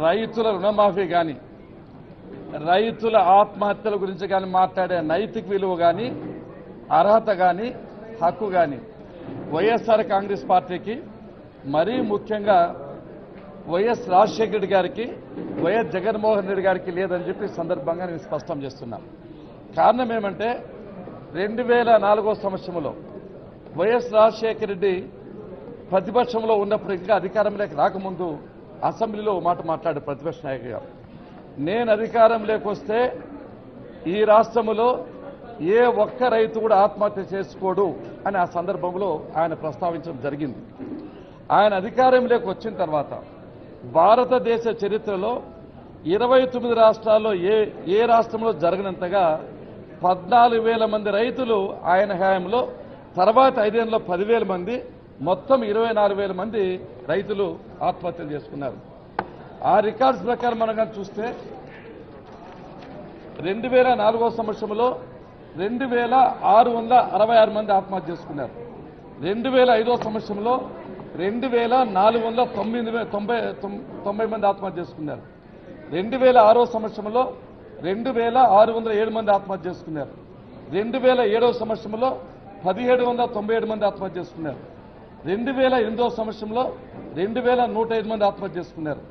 రైతుల రుణమాఫీ కానీ రైతుల ఆత్మహత్యల గురించి కానీ మాట్లాడే నైతిక విలువ కానీ అర్హత కానీ హక్కు కానీ వైఎస్ఆర్ కాంగ్రెస్ పార్టీకి మరీ ముఖ్యంగా వైఎస్ రాజశేఖర రెడ్డి గారికి వైఎస్ జగన్మోహన్ రెడ్డి గారికి లేదని చెప్పి సందర్భంగా నేను స్పష్టం చేస్తున్నా. కారణం ఏమంటే 2004 సంవత్సరంలో వైఎస్ రాజశేఖర రెడ్డి ప్రతిపక్షంలో ఉన్నప్పుడు ఇంకా అధికారంలోకి రాకముందు అసెంబ్లీలో మాట మాట్లాడే ప్రతిపక్ష నాయకుగా నేను అధికారంలోకి వస్తే ఈ రాష్ట్రంలో ఏ ఒక్క రైతు కూడా ఆత్మహత్య చేసుకోడు అని ఆ సందర్భంలో ఆయన ప్రస్తావించడం జరిగింది. ఆయన అధికారంలోకి వచ్చిన తర్వాత భారతదేశ చరిత్రలో 29 రాష్ట్రాల్లో ఏ రాష్ట్రంలో జరగనంతగా 14,000 మంది రైతులు ఆయన హయాంలో, తర్వాత 5 ఏళ్లలో 10,000 మంది, మొత్తం 24,000 మంది రైతులు ఆత్మహత్యలు చేసుకున్నారు. ఆ రికార్డ్స్ ప్రకారం మనం చూస్తే 2004 సంవత్సరంలో 2,666 మంది ఆత్మహత్య చేసుకున్నారు. 2005 సంవత్సరంలో 2,490 మంది ఆత్మహత్య చేసుకున్నారు. 2006 సంవత్సరంలో 2,607 మంది ఆత్మహత్య చేసుకున్నారు. 2007 సంవత్సరంలో 1,797 మంది ఆత్మహత్య చేసుకున్నారు. 2008 సంవత్సరంలో 2,105 మంది ఆత్మహత్య చేసుకున్నారు.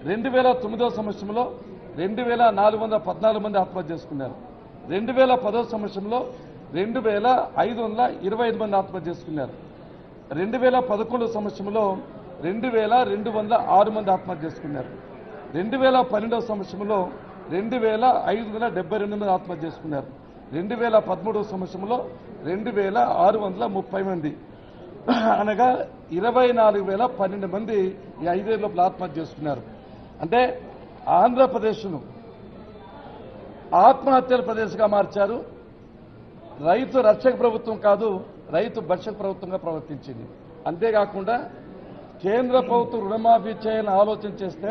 2009 సంవత్సరంలో 2,414 మంది ఆత్మహత్య చేసుకున్నారు. 2010 సంవత్సరంలో 2,525 మంది ఆత్మహత్య చేసుకున్నారు. 2011 సంవత్సరంలో 2,206 మంది ఆత్మహత్య చేసుకున్నారు. 2012 సంవత్సరంలో 2,572 మంది ఆత్మహత్య చేసుకున్నారు. 2013 సంవత్సరంలో 2,630 మంది, అనగా 24,012 మంది ఈ 5 ఏళ్ల లోపల ఆత్మహత్య చేసుకున్నారు. అంటే ఆంధ్రప్రదేశ్ను ఆత్మహత్యల ప్రదేశ్గా మార్చారు. రైతు రక్షక ప్రభుత్వం కాదు, రైతు భక్షక ప్రభుత్వంగా ప్రవర్తించింది. అంతేకాకుండా కేంద్ర ప్రభుత్వం రుణమాఫీ చేయాలని ఆలోచన చేస్తే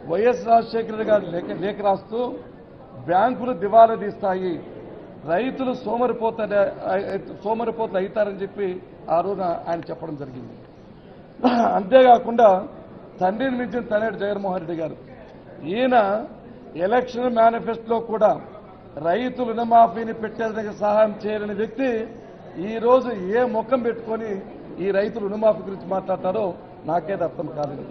వైఎస్ రాజశేఖర రెడ్డి గారు లేఖ రాస్తూ బ్యాంకులు దివాలా తీస్తాయి, రైతులు సోమరిపోతులు అవుతారని చెప్పి ఆ రోజున ఆయన చెప్పడం జరిగింది. అంతేకాకుండా తండ్రిని మించిన తనేడు జగన్మోహన్ రెడ్డి గారు, ఈయన ఎలక్షన్ మేనిఫెస్టోలో కూడా రైతు రుణమాఫీని పెట్టేందుకు సహాయం చేయలేని వ్యక్తి ఈ రోజు ఏ ముఖం పెట్టుకొని ఈ రైతు రుణమాఫీ గురించి మాట్లాడతారో నాకేది అర్థం కాలేదు.